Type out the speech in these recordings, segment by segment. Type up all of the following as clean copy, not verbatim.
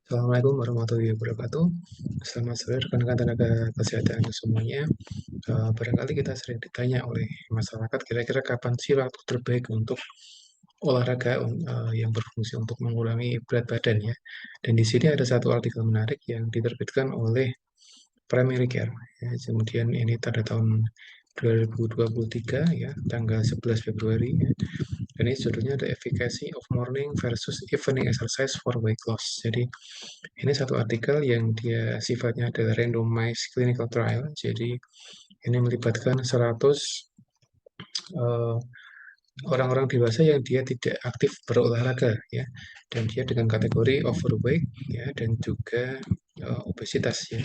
Assalamualaikum warahmatullahi wabarakatuh. Selamat sore rekan-rekan tenaga kesehatan semuanya. Barangkali kita sering ditanya oleh masyarakat, kira-kira kapan sih waktu terbaik untuk olahraga yang berfungsi untuk mengurangi berat badan ya. Dan di sini ada satu artikel menarik yang diterbitkan oleh Primary Care. Ya, kemudian ini pada tahun 2023 ya, tanggal 11 Februari ya. Dan ini judulnya The Efficacy of Morning versus Evening Exercise for Weight Loss. Jadi ini satu artikel yang dia sifatnya adalah randomized clinical trial. Jadi ini melibatkan 100 eh, orang-orang dewasa yang dia tidak aktif berolahraga ya, dan dia dengan kategori overweight ya, dan juga obesitas ya.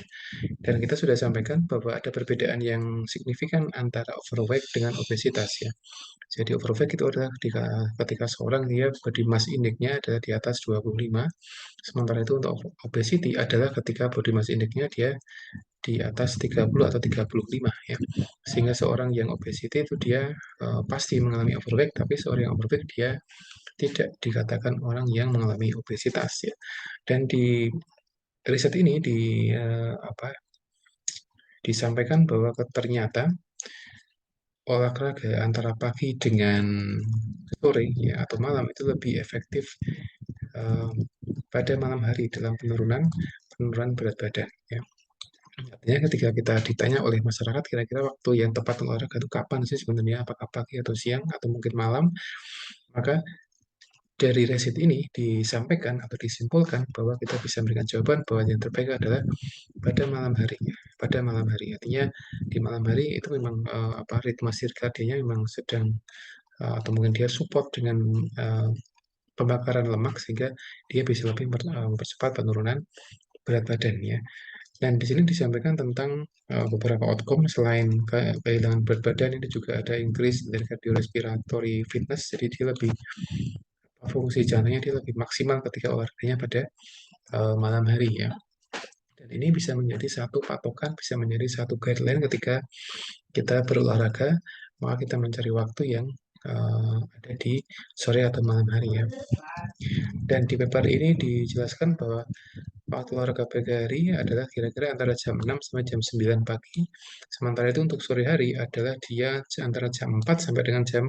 Dan kita sudah sampaikan bahwa ada perbedaan yang signifikan antara overweight dengan obesitas ya. Jadi overweight itu adalah ketika seorang dia body mass index-nya adalah di atas 25, sementara itu untuk obesity adalah ketika body mass index-nya dia di atas 30 atau 35 ya. Sehingga seorang yang obesity itu dia pasti mengalami overweight, tapi seorang yang overweight dia tidak dikatakan orang yang mengalami obesitas ya. Dan di riset ini disampaikan bahwa ternyata olahraga antara pagi dengan sore ya atau malam itu lebih efektif eh, pada malam hari dalam penurunan berat badan ya. Artinya ketika kita ditanya oleh masyarakat kira-kira waktu yang tepat olahraga itu kapan sih sebenarnya, apakah pagi atau siang atau mungkin malam, maka dari riset ini disampaikan atau disimpulkan bahwa kita bisa memberikan jawaban bahwa yang terbaik adalah pada malam hari ya. Pada malam hari artinya di malam hari itu memang ritme sirkadiannya memang sedang atau mungkin dia support dengan uh, pembakaran lemak sehingga dia bisa lebih mempercepat penurunan berat badan ya. Dan di sini disampaikan tentang beberapa outcome selain kehilangan berat badan, ini juga ada increase dari cardiorespiratory fitness, jadi dia lebih fungsi jantungnya dia lebih maksimal ketika olahraganya pada malam hari ya. Dan ini bisa menjadi satu patokan, bisa menjadi satu guideline ketika kita berolahraga, maka kita mencari waktu yang ada di sore atau malam hari ya. Dan di paper ini dijelaskan bahwa waktu olahraga pagi hari adalah kira-kira antara jam 6 sampai jam 9 pagi. Sementara itu untuk sore hari adalah dia antara jam 4 sampai dengan jam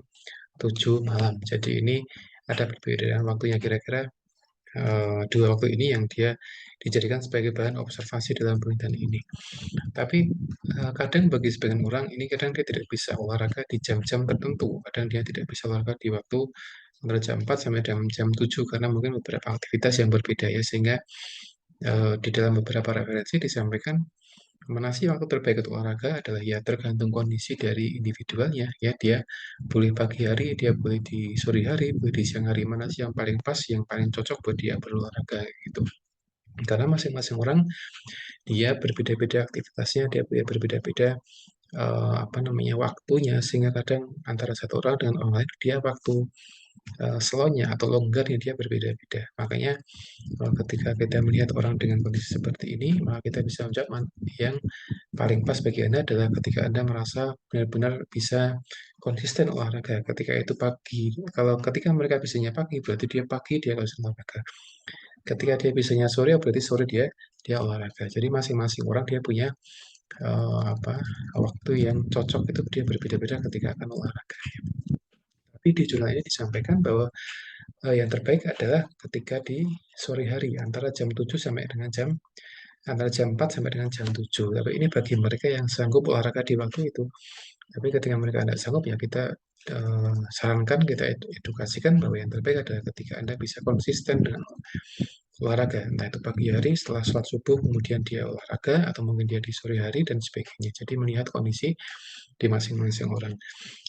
7 malam. Jadi ini ada perbedaan waktunya kira-kira dua waktu ini yang dia dijadikan sebagai bahan observasi dalam penelitian ini. Tapi kadang bagi sebagian orang ini kadang dia tidak bisa olahraga di jam-jam tertentu. Kadang dia tidak bisa olahraga di waktu antara jam 4 sampai jam 7 karena mungkin beberapa aktivitas yang berbeda ya, sehingga di dalam beberapa referensi disampaikan mana sih waktu terbaik untuk olahraga adalah ya tergantung kondisi dari individualnya ya, dia boleh pagi hari, dia boleh di sore hari, boleh di siang hari, mana sih yang paling pas, yang paling cocok buat dia berolahraga gitu. Karena masing-masing orang dia berbeda-beda aktivitasnya, dia berbeda-beda waktunya, sehingga kadang antara satu orang dengan orang lain dia waktu slownya atau longgarnya dia berbeda-beda. Makanya ketika kita melihat orang dengan kondisi seperti ini, maka kita bisa menjawab yang paling pas bagi Anda adalah ketika Anda merasa benar-benar bisa konsisten olahraga. Ketika itu pagi, kalau ketika mereka bisanya pagi, berarti dia pagi dia harus olahraga. Ketika dia bisanya sore, berarti sore dia olahraga. Jadi masing-masing orang dia punya eh, apa waktu yang cocok, itu dia berbeda-beda ketika akan olahraga. Tapi di jurnal ini disampaikan bahwa yang terbaik adalah ketika di sore hari antara jam 7 sampai dengan antara jam 4 sampai dengan jam 7. Tapi ini bagi mereka yang sanggup olahraga di waktu itu. Tapi ketika mereka tidak sanggup ya kita sarankan, kita edukasikan bahwa yang terbaik adalah ketika Anda bisa konsisten dengan olahraga, entah itu pagi hari setelah sholat subuh kemudian dia olahraga atau mungkin dia di sore hari dan sebagainya. Jadi melihat kondisi di masing-masing orang.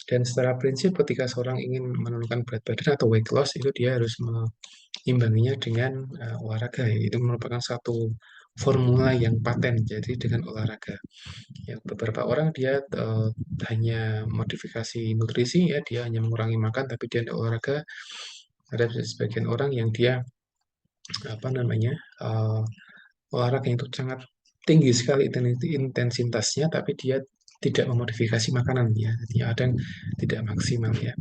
Dan secara prinsip ketika seorang ingin menurunkan berat badan atau weight loss itu dia harus mengimbanginya dengan olahraga. Itu merupakan satu formula yang paten. Jadi dengan olahraga. Ya, beberapa orang dia hanya modifikasi nutrisi ya, dia hanya mengurangi makan tapi dia tidak olahraga. Ada sebagian orang yang dia apa namanya olahraga itu sangat tinggi sekali intensitasnya, tapi dia tidak memodifikasi makanan ya, jadi ada yang tidak maksimal ya.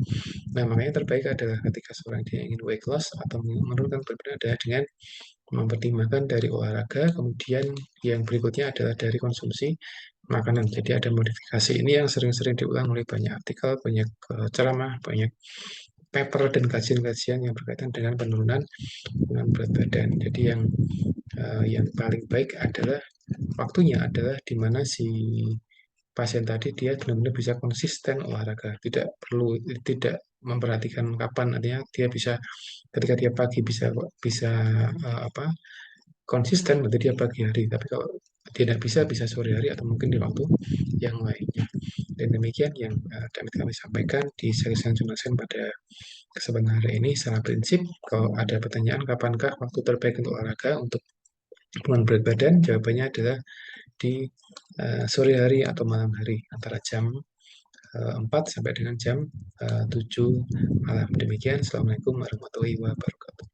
Nah makanya terbaik adalah ketika seorang dia ingin weight loss atau menurunkan berat badan adalah dengan mempertimbangkan dari olahraga, kemudian yang berikutnya adalah dari konsumsi makanan. Jadi ada modifikasi ini yang sering-sering diulang oleh banyak artikel, banyak ceramah, banyak paper dan kajian-kajian yang berkaitan dengan penurunan berat badan. Jadi yang paling baik adalah waktunya adalah di mana si pasien tadi dia benar-benar bisa konsisten olahraga, tidak memperhatikan kapan, artinya dia bisa ketika dia pagi bisa bisa apa konsisten berarti dia pagi hari, tapi kalau tidak bisa sore hari atau mungkin di waktu yang lainnya. Dan demikian yang dapat kami sampaikan di sesi Junasen pada kesempatan hari ini. Secara prinsip, kalau ada pertanyaan kapankah waktu terbaik untuk olahraga untuk penurunan berat badan, jawabannya adalah di sore hari atau malam hari antara jam 4 sampai dengan jam 7 malam. Demikian, Assalamualaikum warahmatullahi wabarakatuh.